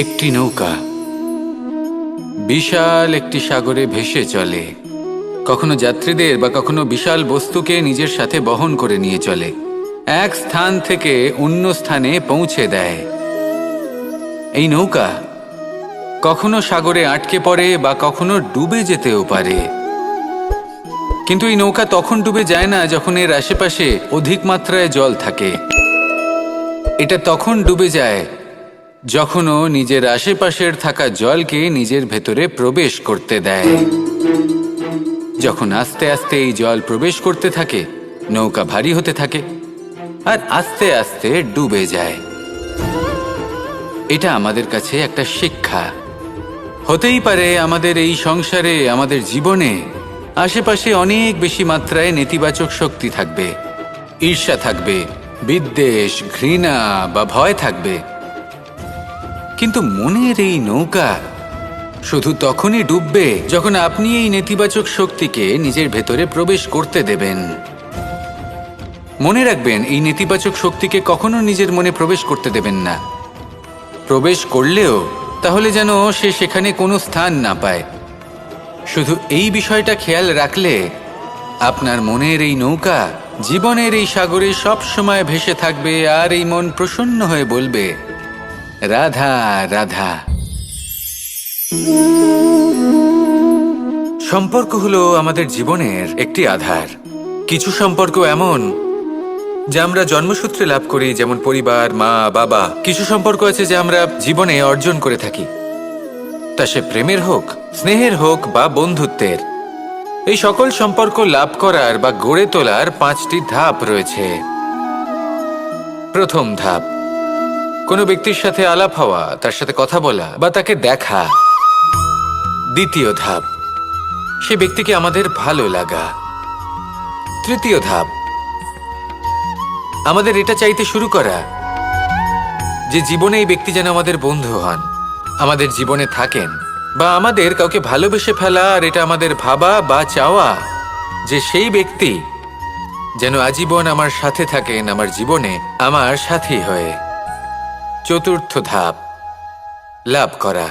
একটি নৌকা বিশাল একটি সাগরে ভেসে চলে। কখনো যাত্রীদের বা কখনো বিশাল বস্তুকে নিজের সাথে বহন করে নিয়ে চলে, এক স্থান থেকে অন্য স্থানে পৌঁছে দেয়। এই নৌকা কখনো সাগরে আটকে পড়ে বা কখনো ডুবে যেতেও পারে, কিন্তু এই নৌকা তখন ডুবে যায় না যখন এর আশেপাশে অধিক মাত্রায় জল থাকে। এটা তখন ডুবে যায় যখন ও নিজের আশেপাশের থাকা জলকে নিজের ভেতরে প্রবেশ করতে দেয়। যখন আস্তে আস্তে এই জল প্রবেশ করতে থাকে, নৌকা ভারী হতে থাকে আর আস্তে আস্তে ডুবে যায়। এটা আমাদের কাছে একটা শিক্ষা। হতেই পারে আমাদের এই সংসারে, আমাদের জীবনে আশেপাশে অনেক বেশি মাত্রায় নেতিবাচক শক্তি থাকবে, ঈর্ষা থাকবে, বিদ্বেষ, ঘৃণা বা ভয় থাকবে, কিন্তু মনের এই নৌকা শুধু তখনই ডুববে যখন আপনি এই নেতিবাচক শক্তিকে নিজের ভেতরে প্রবেশ করতে দেবেন। মনে রাখবেন, এই নেতিবাচক শক্তিকে কখনো নিজের মনে প্রবেশ করতে দেবেন না। প্রবেশ করলেও তাহলে যেন সে সেখানে কোনো স্থান না পায়। শুধু এই বিষয়টা খেয়াল রাখলে আপনার মনের এই নৌকা জীবনের এই সাগরে সব সময় ভেসে থাকবে, আর এই মন প্রসন্ন হয়ে বলবে, রাধা রাধা। সম্পর্ক হলো আমাদের জীবনের একটি আধার। কিছু সম্পর্ক এমন যা আমরা জন্মসূত্রে লাভ করি, যেমন পরিবার, মা, বাবা। কিছু সম্পর্ক আছে যা আমরা জীবনে অর্জন করে থাকি, তা সে প্রেমের হোক, স্নেহের হোক বা বন্ধুত্বের। এই সকল সম্পর্ক লাভ করার বা গড়ে তোলার 5টি ধাপ রয়েছে। প্রথম ধাপ, কোনো ব্যক্তির সাথে আলাপ হওয়া, তার সাথে কথা বলা বা তাকে দেখা। দ্বিতীয় ধাপ, সে ব্যক্তিকে আমাদের ভালো লাগা। তৃতীয় ধাপ, আমাদের এটা চাইতে শুরু করা যে জীবনে এই ব্যক্তি যেন আমাদের বন্ধু হন, আমাদের জীবনে থাকেন, বা আমাদের কাউকে ভালোবেসে ফেলা আর এটা আমাদের ভাবা বা চাওয়া যে সেই ব্যক্তি যেন আজীবন আমার সাথে থাকেন, আমার জীবনে আমার সাথী হয়ে। চতুর্থ ধাপ, লাভ করা।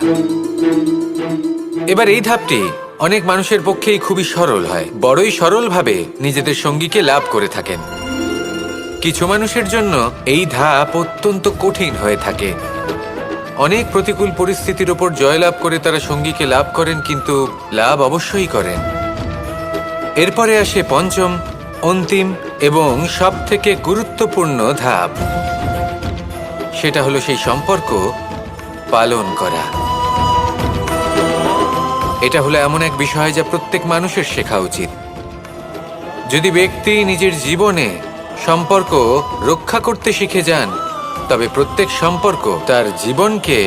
এবার এই ধাপটি অনেক মানুষের পক্ষেই খুবই সরল হয়, বড়ই সরলভাবে নিজেদের সঙ্গীকে লাভ করে থাকেন। কিছু মানুষের জন্য এই ধাপ অত্যন্ত কঠিন হয়ে থাকে। অনেক প্রতিকূল পরিস্থিতির ওপর জয়লাভ করে তারা সঙ্গীকে লাভ করেন, কিন্তু লাভ অবশ্যই করেন। এরপরে আসে পঞ্চম, অন্তিম এবং সবথেকে গুরুত্বপূর্ণ ধাপ। সেটা হলো সেই সম্পর্ক পালন করা। এটা হলো এমন এক বিষয় যা প্রত্যেক মানুষের শেখা উচিত। যদি ব্যক্তি নিজের জীবনে সম্পর্ক রক্ষা করতে শিখে যান, তবে প্রত্যেক সম্পর্ক তার জীবনকে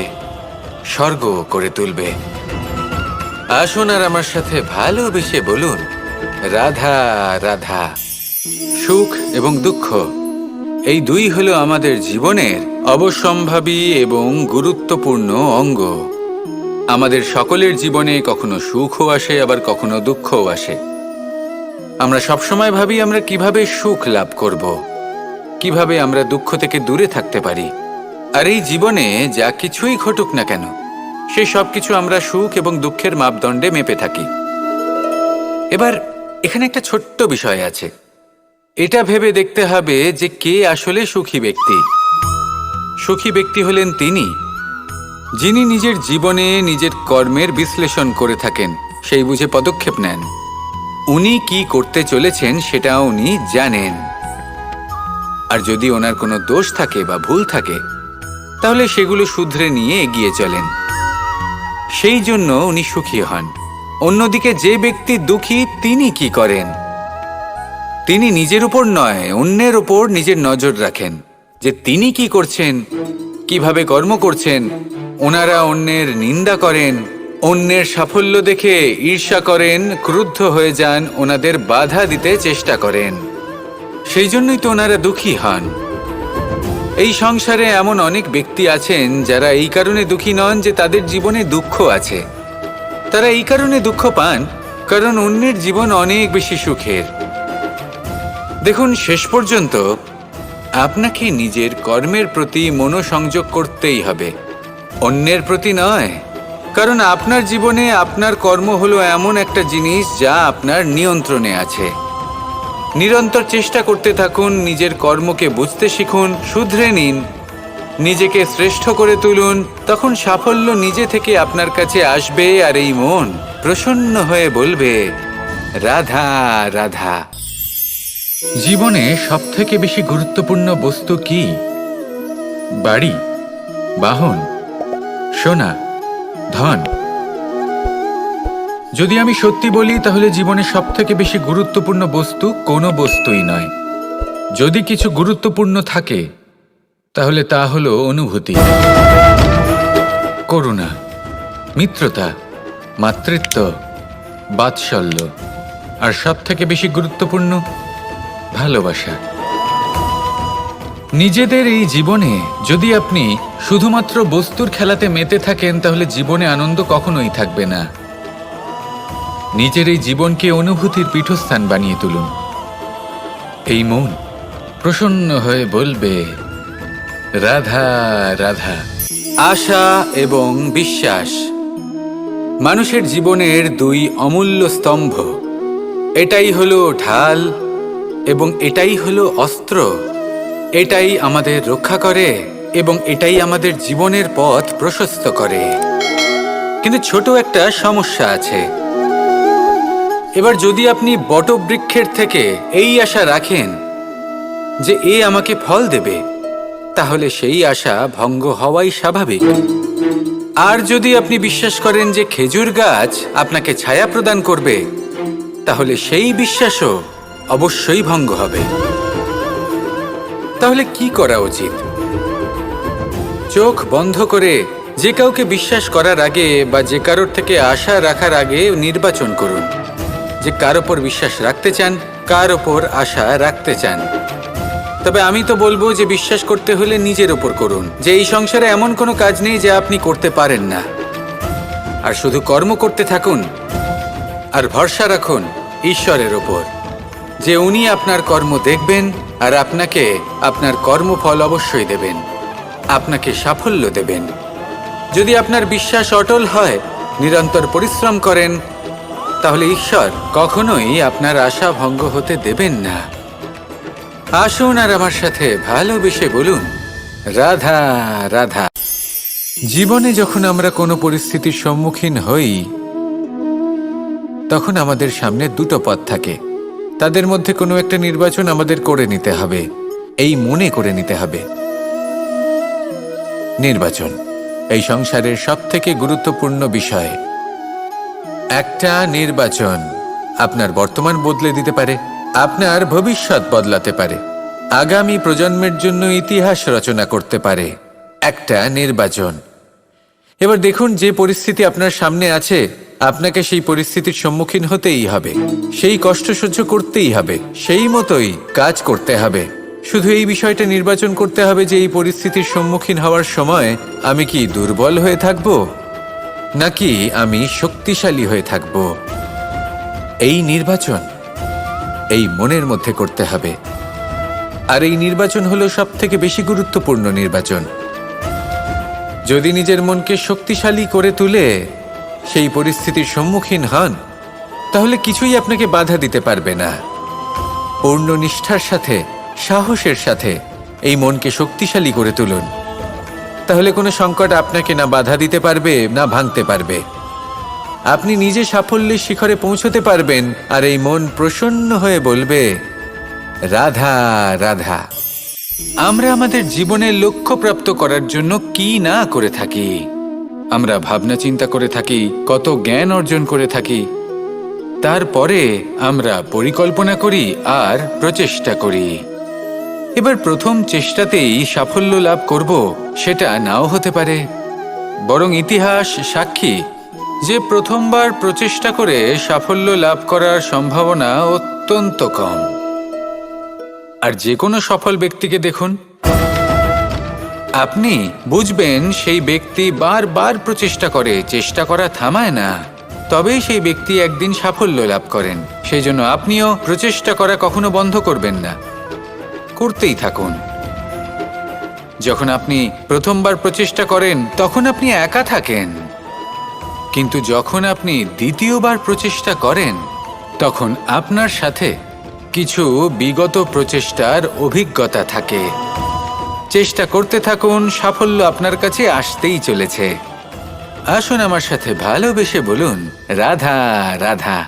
স্বর্গ করে তুলবে। আসুন আর আমার সাথে ভালোবেসে বলুন, রাধা রাধা। সুখ এবং দুঃখ, এই দুই হলো আমাদের জীবনের অবশ্যম্ভাবী এবং গুরুত্বপূর্ণ অঙ্গ। আমাদের সকলের জীবনে কখনো সুখও আসে, আবার কখনো দুঃখও আসে। আমরা সবসময় ভাবি আমরা কিভাবে সুখ লাভ করব, কিভাবে আমরা দুঃখ থেকে দূরে থাকতে পারি। আর এই জীবনে যা কিছুই ঘটুক না কেন, সেই সব কিছু আমরা সুখ এবং দুঃখের মাপদণ্ডে মেপে থাকি। এবার এখানে একটা ছোট্ট বিষয় আছে। এটা ভেবে দেখতে হবে যে কে আসলে সুখী ব্যক্তি। সুখী ব্যক্তি হলেন তিনি যিনি নিজের জীবনে নিজের কর্মের বিশ্লেষণ করে থাকেন, সেই বুঝে পদক্ষেপ নেন। উনি কি করতে চলেছেন সেটা উনি জানেন, আর যদি ওনার কোনো দোষ থাকে বা ভুল থাকে তাহলে সেগুলো শুধরে নিয়ে এগিয়ে চলেন। সেই জন্য উনি সুখী হন। অন্যদিকে যে ব্যক্তি দুঃখী, তিনি কি করেন? তিনি নিজের উপর নয়, অন্যের উপর নিজের নজর রাখেন যে তিনি কি করছেন, কিভাবে কর্ম করছেন। ওনারা অন্যের নিন্দা করেন, অন্যের সাফল্য দেখে ঈর্ষা করেন, ক্রুদ্ধ হয়ে যান, ওনাদের বাধা দিতে চেষ্টা করেন। সেই জন্যই তো ওনারা দুঃখী হন। এই সংসারে এমন অনেক ব্যক্তি আছেন যারা এই কারণে দুঃখী নন যে তাদের জীবনে দুঃখ আছে। তারা এই কারণে দুঃখ পান কারণ অন্যের জীবন অনেক বেশি সুখের। দেখুন, শেষ পর্যন্ত আপনাকে নিজের কর্মের প্রতি মনোসংযোগ করতেই হবে। অন্যের প্রতি নয়, কারণ আপনার জীবনে আপনার কর্ম হলো এমন একটা জিনিস যা আপনার নিয়ন্ত্রণে আছে। নিরন্তর চেষ্টা করতে থাকুন, নিজের কর্মকে বুঝতে শিখুন, শুধরে নিন, নিজেকে শ্রেষ্ঠ করে তুলুন। তখন সাফল্য নিজে থেকে আপনার কাছে আসবে, আর এই মন প্রসন্ন হয়ে বলবে, রাধা রাধা। জীবনে সবথেকে বেশি গুরুত্বপূর্ণ বস্তু কি? বাড়ি, বাহন, সোনা, ধন? যদি আমি সত্যি বলি, তাহলে জীবনে সবথেকে বেশি গুরুত্বপূর্ণ বস্তু কোনো বস্তুই নয়। যদি কিছু গুরুত্বপূর্ণ থাকে, তাহলে তা হলো অনুভূতি, করুণা, মিত্রতা, মাতৃত্ব, বাৎসল্য, আর সবথেকে বেশি গুরুত্বপূর্ণ ভালোবাসা। নিজেদের এই জীবনে যদি আপনি শুধুমাত্র বস্তুর খেলাতে মেতে থাকেন, তাহলে জীবনে আনন্দ কখনোই থাকবে না। নিজের এই জীবনকে অনুভূতির পীঠস্থান বানিয়ে তুলুন। এই মন প্রসন্ন হয়ে বলবে, রাধা রাধা। আশা এবং বিশ্বাস মানুষের জীবনের দুই অমূল্য স্তম্ভ। এটাই হলো ঢাল এবং এটাই হলো অস্ত্র। এটাই আমাদের রক্ষা করে এবং এটাই আমাদের জীবনের পথ প্রশস্ত করে। কিন্তু ছোট একটা সমস্যা আছে। এবার যদি আপনি বটবৃক্ষের থেকে এই আশা রাখেন যে এ আমাকে ফল দেবে, তাহলে সেই আশা ভঙ্গ হওয়াই স্বাভাবিক। আর যদি আপনি বিশ্বাস করেন যে খেজুর গাছ আপনাকে ছায়া প্রদান করবে, তাহলে সেই বিশ্বাসও অবশ্যই ভঙ্গ হবে। তাহলে কি করা উচিত? চোখ বন্ধ করে যে কাউকে বিশ্বাস করার আগে বা যে কারোর থেকে আশা রাখার আগে নির্বাচন করুন যে কার ওপর বিশ্বাস রাখতে চান, কার ওপর আশা রাখতে চান। তবে আমি তো বলবো যে বিশ্বাস করতে হলে নিজের ওপর করুন, যে এই সংসারে এমন কোনো কাজ নেই যা আপনি করতে পারেন না। আর শুধু কর্ম করতে থাকুন আর ভরসা রাখুন ঈশ্বরের ওপর, যে উনি আপনার কর্ম দেখবেন আর আপনাকে আপনার কর্মফল অবশ্যই দেবেন, আপনাকে সাফল্য দেবেন। যদি আপনার বিশ্বাস অটল হয়, নিরন্তর পরিশ্রম করেন, তাহলে ঈশ্বর কখনোই আপনার আশা ভঙ্গ হতে দেবেন না। আসুন আর আমার সাথে ভালোবেসে বলুন, রাধা রাধা। জীবনে যখন আমরা কোনো পরিস্থিতির সম্মুখীন হই, তখন আমাদের সামনে দুটো পথ থাকে। তাদের মধ্যে কোনো একটা নির্বাচন আমাদের করে নিতে হবে, এই মনে করে নিতে হবে। নির্বাচন এই সংসারের সবথেকে গুরুত্বপূর্ণ বিষয়। একটা নির্বাচন আপনার বর্তমান বদলে দিতে পারে, আপনার ভবিষ্যৎ বদলাতে পারে, আগামী প্রজন্মের জন্য ইতিহাস রচনা করতে পারে। একটা নির্বাচন। এবার দেখুন, যে পরিস্থিতি আপনার সামনে আছে, আপনাকে সেই পরিস্থিতির সম্মুখীন হতেই হবে, সেই কষ্ট সহ্য করতেই হবে, সেই মতোই কাজ করতে হবে। শুধু এই বিষয়টা নির্বাচন করতে হবে যে এই পরিস্থিতির সম্মুখীন হওয়ার সময় আমি কি দুর্বল হয়ে থাকব নাকি আমি শক্তিশালী হয়ে থাকব। এই নির্বাচন এই মনের মধ্যে করতে হবে। আর এই নির্বাচন হলো সবথেকে বেশি গুরুত্বপূর্ণ নির্বাচন। যদি নিজের মনকে শক্তিশালী করে তুলে সেই পরিস্থিতির সম্মুখীন হন, তাহলে কিছুই আপনাকে বাধা দিতে পারবে না। পূর্ণ নিষ্ঠার সাথে, সাহসের সাথে এই মনকে শক্তিশালী করে তুলুন, তাহলে কোনো সংকট আপনাকে না বাধা দিতে পারবে না ভাঙতে পারবে। আপনি নিজে সাফল্যের শিখরে পৌঁছতে পারবেন, আর এই মন প্রসন্ন হয়ে বলবে, রাধা রাধা। আমরা আমাদের জীবনের লক্ষ্য প্রাপ্ত করার জন্য কি না করে থাকি। আমরা ভাবনা চিন্তা করে থাকি, কত জ্ঞান অর্জন করে থাকি, তারপরে আমরা পরিকল্পনা করি আর প্রচেষ্টা করি। এবার প্রথম চেষ্টাতেই সাফল্য লাভ করব সেটা নাও হতে পারে, বরং ইতিহাস সাক্ষী যে প্রথমবার প্রচেষ্টা করে সাফল্য লাভ করার সম্ভাবনা অত্যন্ত কম। আর যে কোনো সফল ব্যক্তিকে দেখুন, আপনি বুঝবেন সেই ব্যক্তি বারবার প্রচেষ্টা করে, চেষ্টা করা থামায় না, তবেই সেই ব্যক্তি একদিন সাফল্য লাভ করেন। সেই জন্য আপনিও প্রচেষ্টা করা কখনো বন্ধ করবেন না, করতেই থাকুন। যখন আপনি প্রথমবার প্রচেষ্টা করেন তখন আপনি একা থাকেন, কিন্তু যখন আপনি দ্বিতীয়বার প্রচেষ্টা করেন তখন আপনার সাথে কিছু বিগত প্রচেষ্টার অভিজ্ঞতা থাকে। চেষ্টা করতে থাকুন, সাফল্য আপনার কাছে আসতেই চলেছে। আসুন আমার সাথে ভালোবেসে বলুন, রাধা রাধা।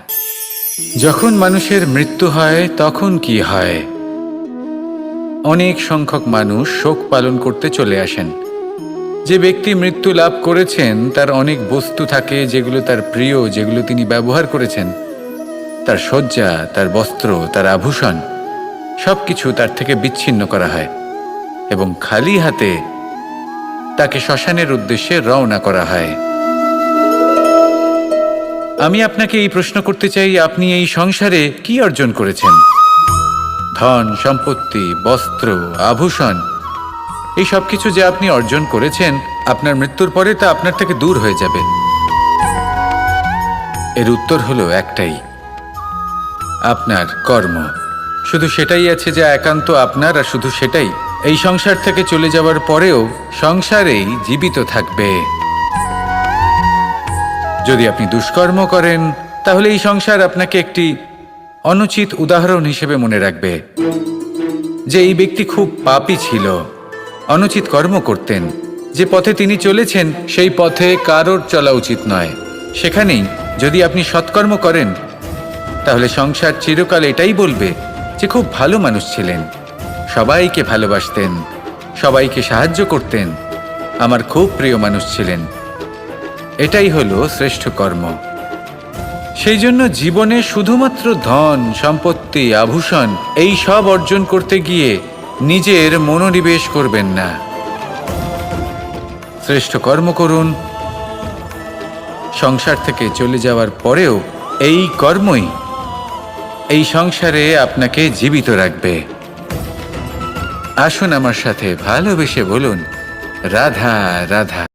যখন মানুষের মৃত্যু হয় তখন কি হয়? অনেক সংখ্যক মানুষ শোক পালন করতে চলে আসেন। যে ব্যক্তি মৃত্যু লাভ করেছেন তার অনেক বস্তু থাকে যেগুলো তার প্রিয়, যেগুলো তিনি ব্যবহার করেছেন। তার শয্যা, তার বস্ত্র, তার আভূষণ সবকিছু তার থেকে বিচ্ছিন্ন করা হয় এবং খালি হাতে তাকে শ্মশানের উদ্দেশ্যে রওনা করা হয়। আমি আপনাকে এই প্রশ্ন করতে চাই, আপনি এই সংসারে কি অর্জন করেছেন? ধন, সম্পত্তি, বস্ত্র, আভূষণ, এই সব কিছু যে আপনি অর্জন করেছেন, আপনার মৃত্যুর পরে তা আপনার থেকে দূর হয়ে যাবে। এর উত্তর হলো একটাই, আপনার কর্ম। শুধু সেটাই আছে যা একান্ত আপনার, আর শুধু সেটাই এই সংসার থেকে চলে যাওয়ার পরেও সংসারেই জীবিত থাকবে। যদি আপনি দুষ্কর্ম করেন তাহলে এই সংসার আপনাকে একটি অনুচিত উদাহরণ হিসেবে মনে রাখবে যে এই ব্যক্তি খুব পাপী ছিল, অনুচিত কর্ম করতেন। যে পথে তিনি চলেছেন সেই পথে কারোর চলা উচিত নয়। সেখানেই যদি আপনি সৎকর্ম করেন তাহলে সংসার চিরকাল এটাই বলবে যে খুব ভালো মানুষ ছিলেন, সবাইকে ভালোবাসতেন, সবাইকে সাহায্য করতেন, আমার খুব প্রিয় মানুষ ছিলেন। এটাই হলো শ্রেষ্ঠ কর্ম। সেই জন্য জীবনে শুধুমাত্র ধন, সম্পত্তি, আভূষণ এই সব অর্জন করতে গিয়ে নিজের মনোনিবেশ করবেন না। শ্রেষ্ঠ কর্ম করুন। সংসার থেকে চলে যাওয়ার পরেও এই কর্মই এই সংসারে আপনাকে জীবিত রাখবে। আসুন আমার সাথে ভালোবেসে বলুন, রাধা রাধা।